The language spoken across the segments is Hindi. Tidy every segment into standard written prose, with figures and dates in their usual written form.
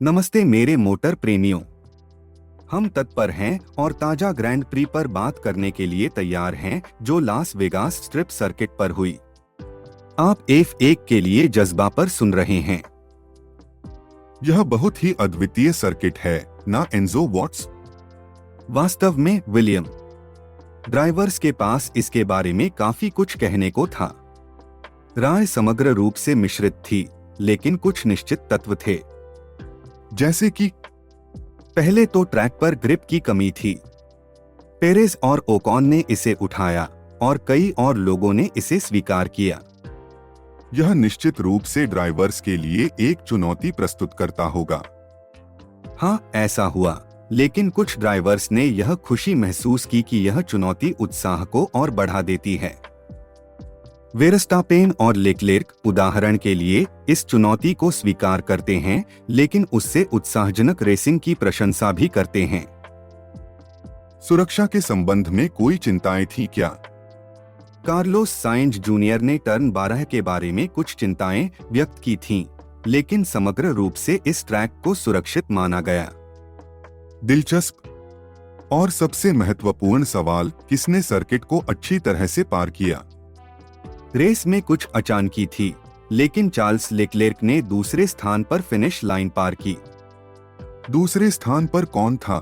नमस्ते मेरे मोटर प्रेमियों। हम तत्पर हैं और ताजा ग्रैंड प्री पर बात करने के लिए तैयार हैं जो लास वेगास स्ट्रिप सर्किट पर हुई। आप F1 के लिए जज्बा पर सुन रहे हैं। यह बहुत ही अद्वितीय सर्किट है, ना एंजो वॉट्स? वास्तव में विलियम, ड्राइवर्स के पास इसके बारे में काफी कुछ कहने को था। राय समग्र रूप से मिश्रित थी, लेकिन कुछ निश्चित तत्व थे। जैसे कि पहले तो ट्रैक पर ग्रिप की कमी थी। पेरेज और ओकॉन ने इसे उठाया और कई और लोगों ने इसे स्वीकार किया। यह निश्चित रूप से ड्राइवर्स के लिए एक चुनौती प्रस्तुत करता होगा। हाँ, ऐसा हुआ, लेकिन कुछ ड्राइवर्स ने यह खुशी महसूस की कि यह चुनौती उत्साह को और बढ़ा देती है। वेरस्टापेन और लेक्लेर्क उदाहरण के लिए इस चुनौती को स्वीकार करते हैं, लेकिन उससे उत्साहजनक रेसिंग की प्रशंसा भी करते हैं। सुरक्षा के संबंध में कोई चिंताएं थी क्या? कार्लोस साइंज जूनियर ने टर्न 12 के बारे में कुछ चिंताएं व्यक्त की थीं, लेकिन समग्र रूप से इस ट्रैक को सुरक्षित माना गया। दिलचस्प। और सबसे महत्वपूर्ण सवाल, किसने सर्किट को अच्छी तरह से पार किया? रेस में कुछ अचानकी थी, लेकिन चार्ल्स लेक्लेर्क ने दूसरे स्थान पर फिनिश लाइन पार की। दूसरे स्थान पर कौन था?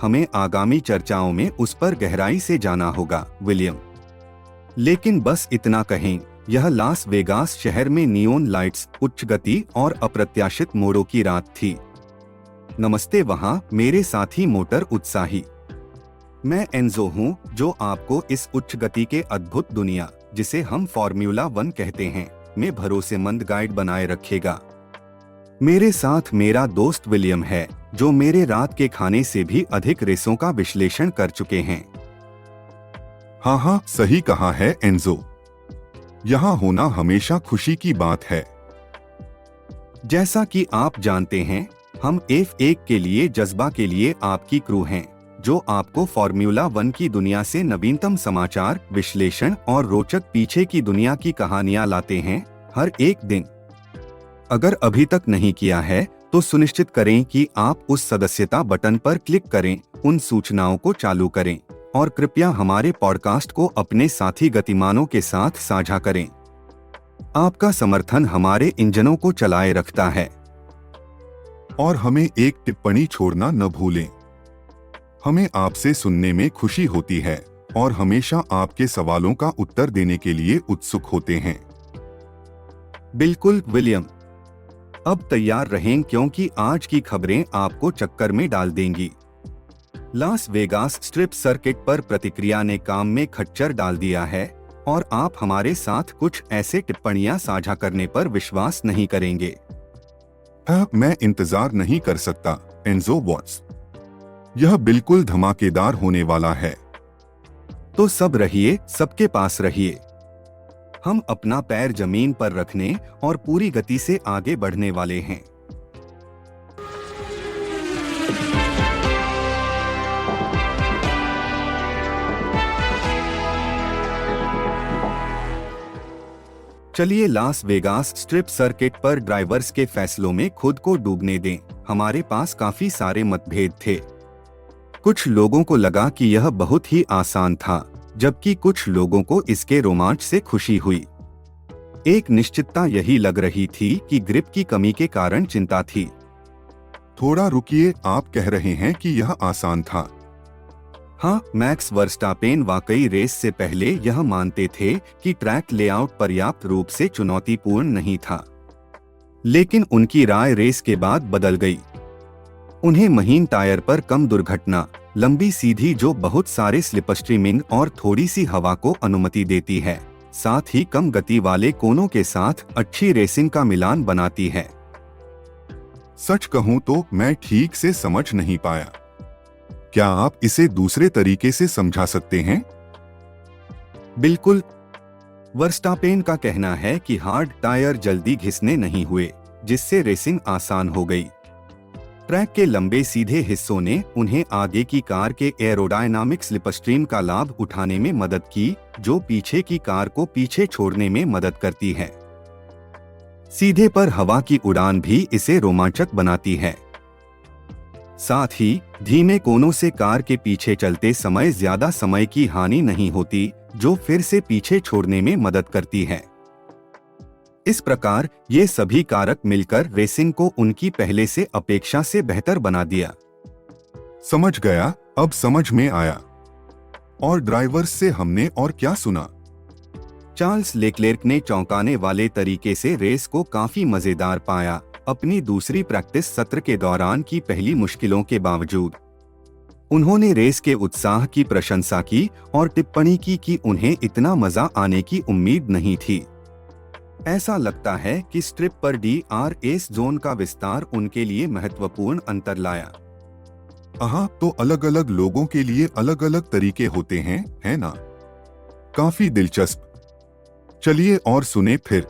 हमें आगामी चर्चाओं में उस पर गहराई से जाना होगा, विलियम। लेकिन बस इतना कहें, यह लास वेगास शहर में नियोन लाइट्स, उच्च गति और अप्रत्याशित मोड़ों की रात थी। नमस्ते वहां मेरे साथी मोटर उत्साही। मैं एंजो हूं, जो आपको इस उच्च गति के अद्भुत दुनिया, जिसे हम फॉर्मूला 1 कहते हैं, में भरोसेमंद गाइड बनाए रखेगा। मेरे साथ मेरा दोस्त विलियम है, जो मेरे रात के खाने से भी अधिक रेसों का विश्लेषण कर चुके हैं। हाँ, सही कहा है एंजो। यहाँ होना हमेशा खुशी की बात है। जैसा कि आप जानते हैं, हम F1 के लिए जज्बा के लिए आपकी क्रू हैं, जो आपको फॉर्मूला 1 की दुनिया से नवीनतम समाचार, विश्लेषण और रोचक पीछे की दुनिया की कहानियां लाते हैं हर एक दिन। अगर अभी तक नहीं किया है तो सुनिश्चित करें कि आप उस सदस्यता बटन पर क्लिक करें, उन सूचनाओं को चालू करें और कृपया हमारे पॉडकास्ट को अपने साथी गतिमानों के साथ साझा करें। आपका समर्थन हमारे इंजनों को चलाए रखता है। और हमें एक टिप्पणी छोड़ना न भूलें। हमें आपसे सुनने में खुशी होती है और हमेशा आपके सवालों का उत्तर देने के लिए उत्सुक होते हैं। बिल्कुल विलियम। अब तैयार रहें, क्योंकि आज की खबरें आपको चक्कर में डाल देंगी। लास वेगास स्ट्रिप सर्किट पर प्रतिक्रिया ने काम में खच्चर डाल दिया है और आप हमारे साथ कुछ ऐसे टिप्पणियां साझा करने पर विश्वास नहीं करेंगे। मैं इंतजार नहीं कर सकता, एंजो वॉट्स। यह बिल्कुल धमाकेदार होने वाला है। तो सब रहिए, सबके पास रहिए। हम अपना पैर जमीन पर रखने और पूरी गति से आगे बढ़ने वाले हैं। चलिए लास वेगास स्ट्रिप सर्किट पर ड्राइवर्स के फैसलों में खुद को डूबने दें। हमारे पास काफी सारे मतभेद थे। कुछ लोगों को लगा कि यह बहुत ही आसान था, जबकि कुछ लोगों को इसके रोमांच से खुशी हुई। एक निश्चितता यही लग रही थी कि ग्रिप की कमी के कारण चिंता थी। थोड़ा रुकिए, आप कह रहे हैं कि यह आसान था? हाँ, मैक्स वर्स्टापेन वाकई रेस से पहले यह मानते थे कि ट्रैक लेआउट पर्याप्त रूप से चुनौतीपूर्ण नहीं था, लेकिन उनकी राय रेस के बाद बदल गई। उन्हें महीन टायर पर कम दुर्घटना, लंबी सीधी जो बहुत सारे स्लिपस्ट्रीमिंग और थोड़ी सी हवा को अनुमति देती है, साथ ही कम गति वाले कोनों के साथ अच्छी रेसिंग का मिलान बनाती है। सच कहूं तो मैं ठीक से समझ नहीं पाया। क्या आप इसे दूसरे तरीके से समझा सकते हैं? बिल्कुल। वर्स्टापेन का कहना है कि हार्ड टायर जल्दी घिसने नहीं हुए, जिससे रेसिंग आसान हो गई। ट्रैक के लंबे सीधे हिस्सों ने उन्हें आगे की कार के एरोडायनामिक स्लिपस्ट्रीम का लाभ उठाने में मदद की, जो पीछे की कार को पीछे छोड़ने में मदद करती है। सीधे पर हवा की उड़ान भी इसे रोमांचक बनाती है। साथ ही धीमे कोनों से कार के पीछे चलते समय ज्यादा समय की हानि नहीं होती, जो फिर से पीछे छोड़ने में मदद करती है। इस प्रकार ये सभी कारक मिलकर रेसिंग को उनकी पहले से अपेक्षा से बेहतर बना दिया। समझ गया, अब समझ में आया। और ड्राइवर्स से हमने और क्या सुना? चार्ल्स लेक्लेर्क ने चौंकाने वाले तरीके से रेस को काफी मजेदार पाया, अपनी दूसरी प्रैक्टिस सत्र के दौरान की पहली मुश्किलों के बावजूद। उन्होंने रेस के उत्साह की प्रशंसा की और टिप्पणी की कि उन्हें इतना मजा आने की उम्मीद नहीं थी। ऐसा लगता है कि स्ट्रिप पर DRS जोन का विस्तार उनके लिए महत्वपूर्ण अंतर लाया। तो अलग अलग लोगों के लिए अलग अलग तरीके होते हैं, है ना? काफी दिलचस्प। चलिए और सुने फिर।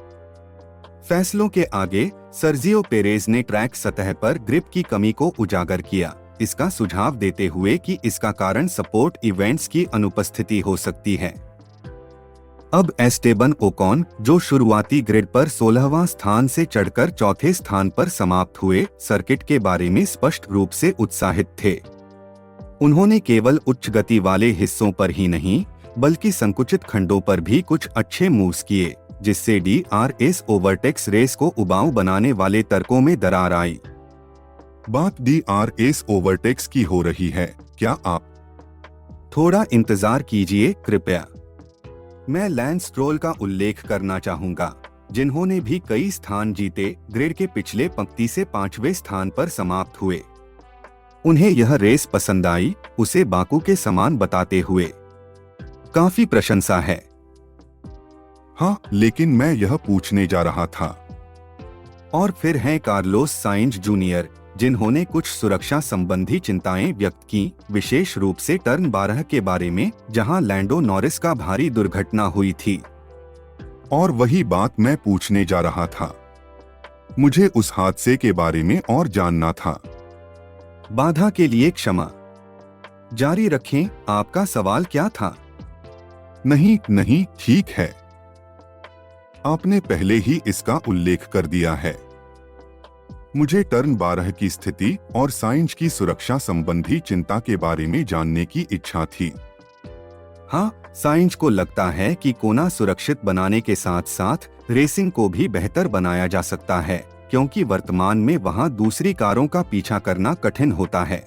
फैसलों के आगे सर्जियो पेरेज ने ट्रैक सतह पर ग्रिप की कमी को उजागर किया, इसका सुझाव देते हुए कि इसका कारण सपोर्ट इवेंट्स की अनुपस्थिति हो सकती है। अब एस्टेबन ओकॉन, जो शुरुआती ग्रिड पर 16वां स्थान से चढ़कर चौथे स्थान पर समाप्त हुए, सर्किट के बारे में स्पष्ट रूप से उत्साहित थे। उन्होंने केवल उच्च गति वाले हिस्सों पर ही नहीं, बल्कि संकुचित खंडों पर भी कुछ अच्छे मूव्स किए, जिससे DRS ओवरटेक्स रेस को उबाऊ बनाने वाले तर्कों में दरार आई। बात DRS ओवरटेक्स की हो रही है क्या आप? थोड़ा इंतजार कीजिए कृपया। मैं लैंस स्ट्रोल का उल्लेख करना चाहूंगा, जिन्होंने भी कई स्थान जीते, ग्रिड के पिछले पंक्ति से 5वें स्थान पर समाप्त हुए। उन्हें यह रेस पसंद आई, उसे बाकू के समान बताते हुए। काफी प्रशंसा है। हाँ, लेकिन मैं यह पूछने जा रहा था। और फिर हैं कार्लोस साइंज जूनियर, जिन्होंने कुछ सुरक्षा संबंधी चिंताएं व्यक्त की, विशेष रूप से टर्न 12 के बारे में, जहां लैंडो नॉरिस का भारी दुर्घटना हुई थी। और वही बात मैं पूछने जा रहा था। मुझे उस हादसे के बारे में और जानना था। बाधा के लिए क्षमा। जारी रखें, आपका सवाल क्या था? नहीं, ठीक है। आपने पहले ही इसका उल्लेख कर दिया है। मुझे टर्न 12 की स्थिति और साइंज की सुरक्षा संबंधी चिंता के बारे में जानने की इच्छा थी। हाँ, साइंज को लगता है कि कोना सुरक्षित बनाने के साथ साथ रेसिंग को भी बेहतर बनाया जा सकता है, क्योंकि वर्तमान में वहां दूसरी कारों का पीछा करना कठिन होता है।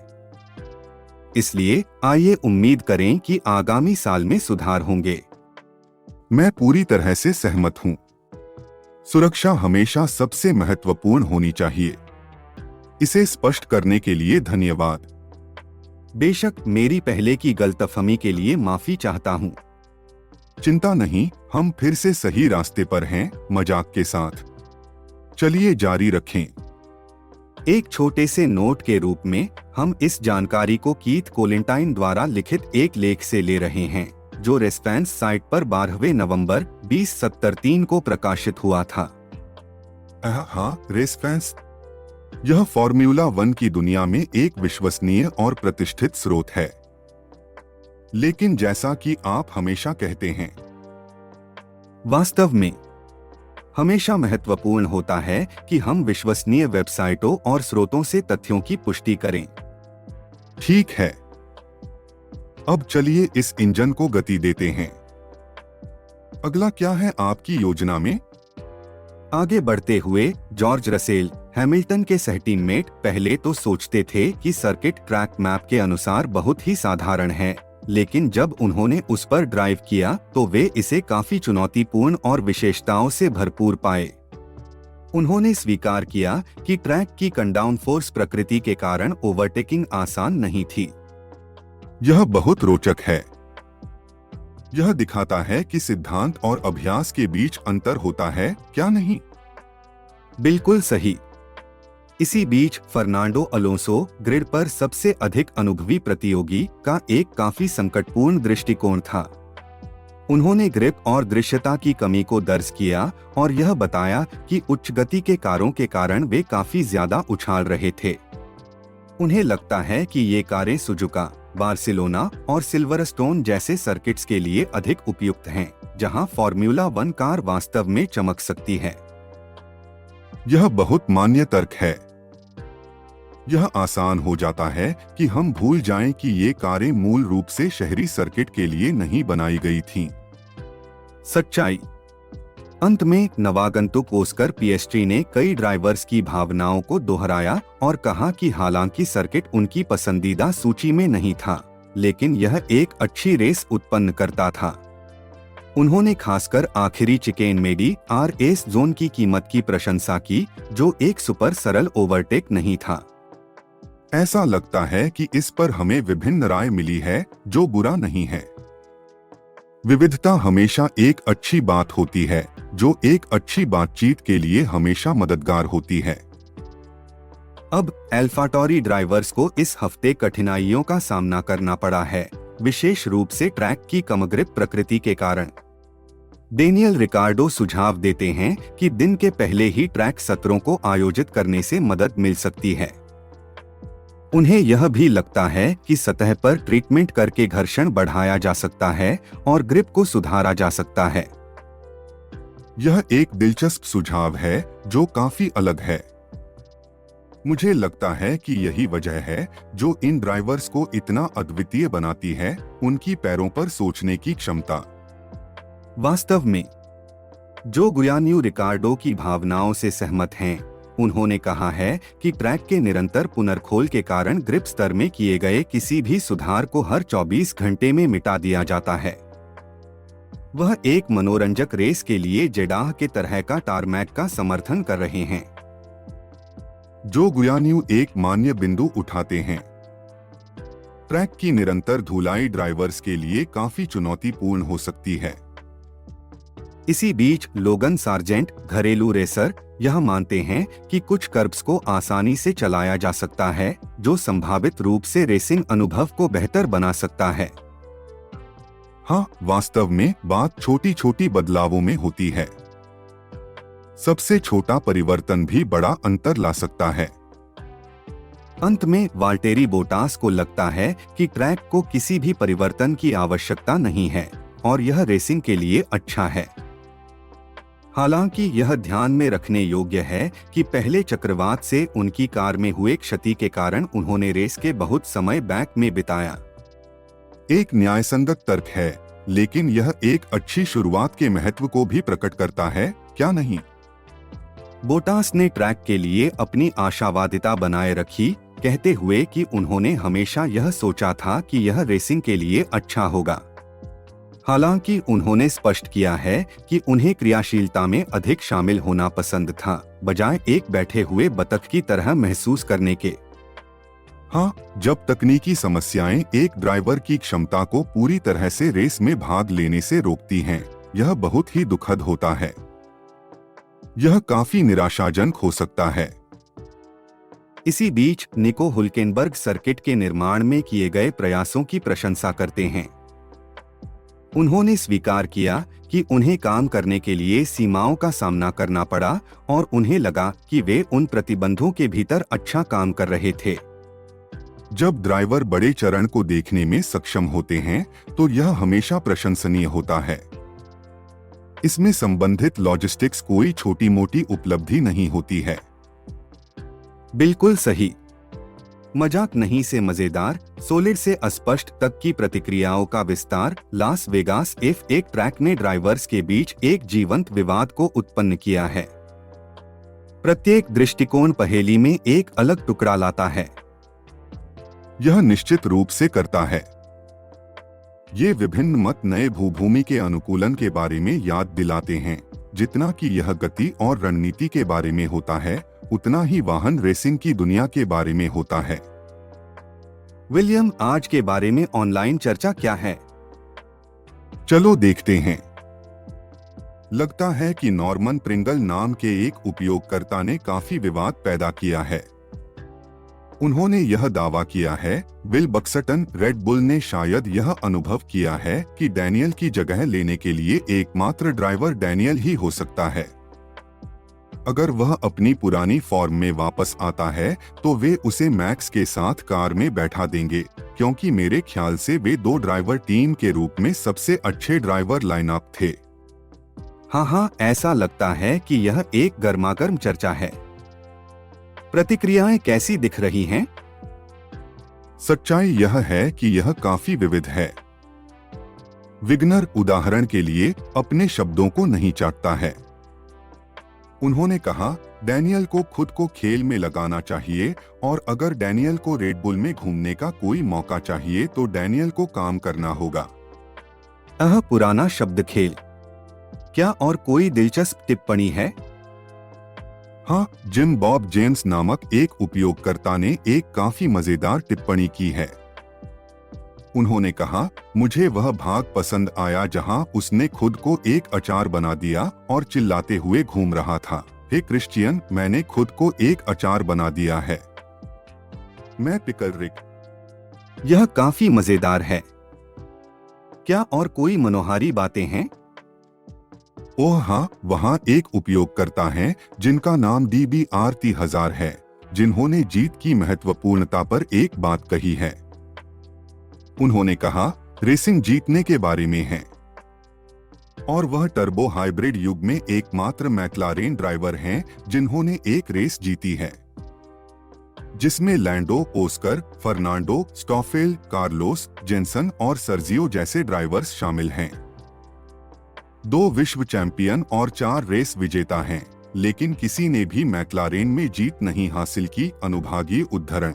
इसलिए आइए उम्मीद करें कि आगामी साल में सुधार होंगे। मैं पूरी तरह से सहमत हूँ। सुरक्षा हमेशा सबसे महत्वपूर्ण होनी चाहिए। इसे स्पष्ट करने के लिए धन्यवाद। बेशक, मेरी पहले की गलतफहमी के लिए माफी चाहता हूँ। चिंता नहीं, हम फिर से सही रास्ते पर हैं, मजाक के साथ। चलिए जारी रखें। एक छोटे से नोट के रूप में, हम इस जानकारी को कीथ कोलिंटाइन द्वारा लिखित एक लेख से ले रहे हैं, जो रेस्पैंस साइट पर 12 नवंबर 2017 को प्रकाशित हुआ था। हाँ, रेसफैंस। यह फॉर्मूला 1 की दुनिया में एक विश्वसनीय और प्रतिष्ठित स्रोत है। लेकिन जैसा कि आप हमेशा कहते हैं, वास्तव में हमेशा महत्वपूर्ण होता है कि हम विश्वसनीय वेबसाइटों और स्रोतों से तथ्यों की पुष्टि करें। ठीक है। अब चलिए इस इंजन को गति देते हैं। अगला क्या है आपकी योजना में? आगे बढ़ते हुए जॉर्ज रसेल, हैमिल्टन के सहटीममेट, पहले तो सोचते थे कि सर्किट ट्रैक मैप के अनुसार बहुत ही साधारण है, लेकिन जब उन्होंने उस पर ड्राइव किया तो वे इसे काफी चुनौतीपूर्ण और विशेषताओं से भरपूर पाए। उन्होंने स्वीकार किया कि ट्रैक की कंडाउन फोर्स प्रकृति के कारण ओवरटेकिंग आसान नहीं थी। यह बहुत रोचक है। यह दिखाता है कि सिद्धांत और अभ्यास के बीच अंतर होता है, क्या नहीं? बिल्कुल सही। इसी बीच फर्नांडो अलोंसो, ग्रिड पर सबसे अधिक अनुभवी प्रतियोगी, का एक काफी संकटपूर्ण दृष्टिकोण था। उन्होंने ग्रिप और दृश्यता की कमी को दर्ज किया और यह बताया कि उच्च गति के कारों के कारण वे काफी ज्यादा उछाल रहे थे। उन्हें लगता है कि ये कारें सुजुका, बार्सिलोना और सिल्वरस्टोन जैसे सर्किट्स के लिए अधिक उपयुक्त हैं, जहां फॉर्मूला 1 कार वास्तव में चमक सकती है। यह बहुत मान्य तर्क है। यह आसान हो जाता है कि हम भूल जाएं कि ये कारें मूल रूप से शहरी सर्किट के लिए नहीं बनाई गई थीं। सच्चाई। अंत में नवागंतुक ओस्कर पिएस्ट्री ने कई ड्राइवर्स की भावनाओं को दोहराया और कहा कि हालांकि सर्किट उनकी पसंदीदा सूची में नहीं था, लेकिन यह एक अच्छी रेस उत्पन्न करता था। उन्होंने खासकर आखिरी चिकेन मेडी RS जोन की कीमत की प्रशंसा की, जो एक सुपर सरल ओवरटेक नहीं था। ऐसा लगता है कि इस पर हमें विभिन्न राय मिली है, जो बुरा नहीं है। विविधता हमेशा एक अच्छी बात होती है, जो एक अच्छी बातचीत के लिए हमेशा मददगार होती है। अब एल्फाटोरी ड्राइवर्स को इस हफ्ते कठिनाइयों का सामना करना पड़ा है, विशेष रूप से ट्रैक की कमग्रिप प्रकृति के कारण। डेनियल रिकार्डो सुझाव देते हैं कि दिन के पहले ही ट्रैक सत्रों को आयोजित करने से मदद मिल सकती है। उन्हें यह भी लगता है कि सतह पर ट्रीटमेंट करके घर्षण बढ़ाया जा सकता है और ग्रिप को सुधारा जा सकता है। यह एक दिलचस्प सुझाव है जो काफी अलग है। मुझे लगता है कि यही वजह है जो इन ड्राइवर्स को इतना अद्वितीय बनाती है, उनकी पैरों पर सोचने की क्षमता। वास्तव में जो गुयान्यू रिकार्डो की भावनाओं से सहमत हैं। उन्होंने कहा है कि ट्रैक के निरंतर पुनर्खोल के कारण ग्रिप स्तर में किए गए किसी भी सुधार को हर 24 घंटे में मिटा दिया जाता है। वह एक मनोरंजक रेस के लिए जेडाह के तरह का टारमैक का समर्थन कर रहे हैं। जो गुयान्यू एक मान्य बिंदु उठाते हैं। ट्रैक की निरंतर धुलाई ड्राइवर्स के लिए काफी चुनौतीपूर्ण हो सकती है। इसी बीच लोगन सार्जेंट, घरेलू रेसर, यह मानते हैं कि कुछ कर्ब्स को आसानी से चलाया जा सकता है, जो संभावित रूप से रेसिंग अनुभव को बेहतर बना सकता है। हाँ, वास्तव में बात छोटी छोटी बदलावों में होती है। सबसे छोटा परिवर्तन भी बड़ा अंतर ला सकता है। अंत में वाल्टेरी बोटास को लगता है कि ट्रैक को किसी भी परिवर्तन की आवश्यकता नहीं है और यह रेसिंग के लिए अच्छा है। हालांकि यह ध्यान में रखने योग्य है कि पहले चक्रवात से उनकी कार में हुए क्षति के कारण उन्होंने रेस के बहुत समय बैक में बिताया। एक न्यायसंगत तर्क है, लेकिन यह एक अच्छी शुरुआत के महत्व को भी प्रकट करता है, क्या नहीं? बोटास ने ट्रैक के लिए अपनी आशावादिता बनाए रखी, कहते हुए कि उन्होंने हमेशा यह सोचा था कि यह रेसिंग के लिए अच्छा होगा। हालांकि उन्होंने स्पष्ट किया है कि उन्हें क्रियाशीलता में अधिक शामिल होना पसंद था, बजाय एक बैठे हुए बतख की तरह महसूस करने के। हाँ, जब तकनीकी समस्याएं एक ड्राइवर की क्षमता को पूरी तरह से रेस में भाग लेने से रोकती हैं, यह बहुत ही दुखद होता है। यह काफी निराशाजनक हो सकता है। इसी बीच निको हुल्केनबर्ग सर्किट के निर्माण में किए गए प्रयासों की प्रशंसा करते हैं। उन्होंने स्वीकार किया कि उन्हें काम करने के लिए सीमाओं का सामना करना पड़ा और उन्हें लगा कि वे उन प्रतिबंधों के भीतर अच्छा काम कर रहे थे। जब ड्राइवर बड़े चरण को देखने में सक्षम होते हैं, तो यह हमेशा प्रशंसनीय होता है। इसमें संबंधित लॉजिस्टिक्स कोई छोटी मोटी उपलब्धि नहीं होती है। बिल्कुल सही। मजाक नहीं से मजेदार, सॉलिड से अस्पष्ट तक की प्रतिक्रियाओं का विस्तार। लास वेगास F1 ट्रैक ने ड्राइवर्स के बीच एक जीवंत विवाद को उत्पन्न किया है। प्रत्येक दृष्टिकोण पहेली में एक अलग टुकड़ा लाता है। यह निश्चित रूप से करता है। ये विभिन्न मत नए भूभूमि के अनुकूलन के बारे में याद दिलाते हैं। जितना कि यह गति और रणनीति के बारे में होता है, उतना ही वाहन रेसिंग की दुनिया के बारे में होता है। विलियम, आज के बारे में ऑनलाइन चर्चा क्या है? चलो देखते हैं। लगता है कि नॉर्मन प्रिंगल नाम के एक उपयोगकर्ता ने काफी विवाद पैदा किया है। उन्होंने यह दावा किया है, विल बक्सटन, रेड बुल ने शायद यह अनुभव किया है कि डैनियल की जगह लेने के लिए एकमात्र ड्राइवर डैनियल ही हो सकता है। अगर वह अपनी पुरानी फॉर्म में वापस आता है तो वे उसे मैक्स के साथ कार में बैठा देंगे, क्योंकि मेरे ख्याल से वे दो ड्राइवर टीम के रूप में सबसे अच्छे ड्राइवर लाइनअप थे। हाँ, ऐसा लगता है कि यह एक गर्मागर्म चर्चा है। प्रतिक्रियाएं कैसी दिख रही हैं? सच्चाई यह है कि यह काफी विविध है। विग्नर उदाहरण के लिए अपने शब्दों को नहीं चाटता है। उन्होंने कहा, डैनियल को खुद को खेल में लगाना चाहिए और अगर डैनियल को रेड बुल में घूमने का कोई मौका चाहिए तो डैनियल को काम करना होगा। पुराना शब्द खेल। क्या और कोई दिलचस्प टिप्पणी है? हाँ, जिम बॉब जेम्स नामक एक उपयोगकर्ता ने एक काफी मजेदार टिप्पणी की है। उन्होंने कहा, मुझे वह भाग पसंद आया जहां उसने खुद को एक अचार बना दिया और चिल्लाते हुए घूम रहा था, हे क्रिश्चियन, मैंने खुद को एक अचार बना दिया है। मैं पिकल रिक। यह काफी मजेदार है। क्या और कोई मनोहारी बातें हैं? ओह हाँ, वहाँ एक उपयोगकर्ता है जिनका नाम DBR3000 है, जिन्होंने जीत की महत्वपूर्णता पर एक बात कही है। उन्होंने कहा, रेसिंग जीतने के बारे में है और वह टर्बो हाइब्रिड युग में एकमात्र मैक्लारेन ड्राइवर हैं जिन्होंने एक रेस जीती है, जिसमें Lando, Oscar, Fernando, Stoffel, Carlos, Jenson और सर्जियो जैसे ड्राइवर्स शामिल हैं। 2 विश्व चैंपियन और 4 रेस विजेता हैं, लेकिन किसी ने भी मैक्लारेन में जीत नहीं हासिल की। अनुभागीय उद्धरण।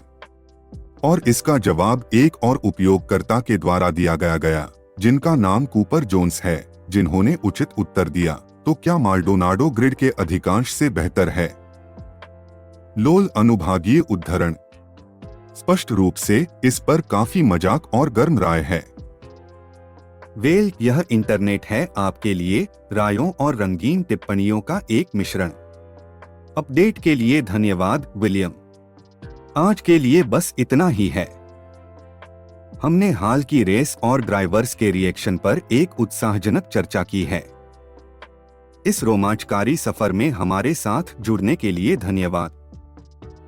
और इसका जवाब एक और उपयोगकर्ता के द्वारा दिया गया, जिनका नाम कूपर जोन्स है, जिन्होंने उचित उत्तर दिया, तो क्या माल्डोनाडो ग्रिड के अधिकांश से बेहतर है? लोल। अनुभागीय उद्धरण। स्पष्ट रूप से इस पर काफी मजाक और गर्म राय है। वेल, यह इंटरनेट है आपके लिए रायों और रंगीन टिप्पणियों का एक मिश्रण। अपडेट के लिए धन्यवाद विलियम। आज के लिए बस इतना ही है। हमने हाल की रेस और ड्राइवर्स के रिएक्शन पर एक उत्साहजनक चर्चा की है। इस रोमांचकारी सफर में हमारे साथ जुड़ने के लिए धन्यवाद।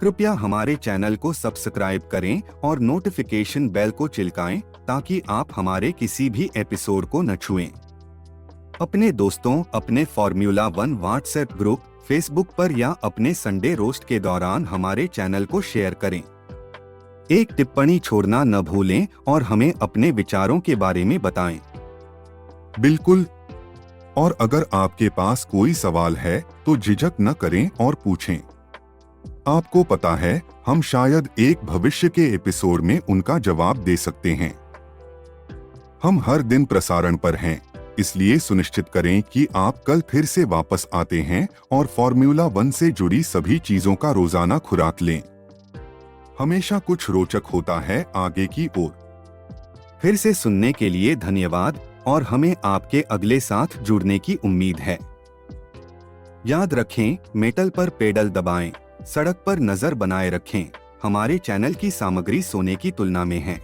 कृपया हमारे चैनल को सब्सक्राइब करें और नोटिफिकेशन बेल को चिलकाएं ताकि आप हमारे किसी भी एपिसोड को न छुएं। अपने दोस्तों, अपने फॉर्मूला 1 व्हाट्सएप ग्रुप, फेसबुक पर या अपने संडे रोस्ट के दौरान हमारे चैनल को शेयर करें। एक टिप्पणी छोड़ना न भूलें और हमें अपने विचारों के बारे में बताएं। बिल्कुल। और अगर आपके पास कोई सवाल है तो झिझक न करें और पूछें। आपको पता है, हम शायद एक भविष्य के एपिसोड में उनका जवाब दे सकते हैं। हम हर दिन प्रसारण पर हैं, इसलिए सुनिश्चित करें कि आप कल फिर से वापस आते हैं और फॉर्मूला 1 से जुड़ी सभी चीजों का रोजाना खुराक लें। हमेशा कुछ रोचक होता है आगे की ओर। फिर से सुनने के लिए धन्यवाद और हमें आपके अगले साथ जुड़ने की उम्मीद है। याद रखें, मेटल पर पेडल दबाएं, सड़क पर नजर बनाए रखें। हमारे चैनल की सामग्री सोने की तुलना में है।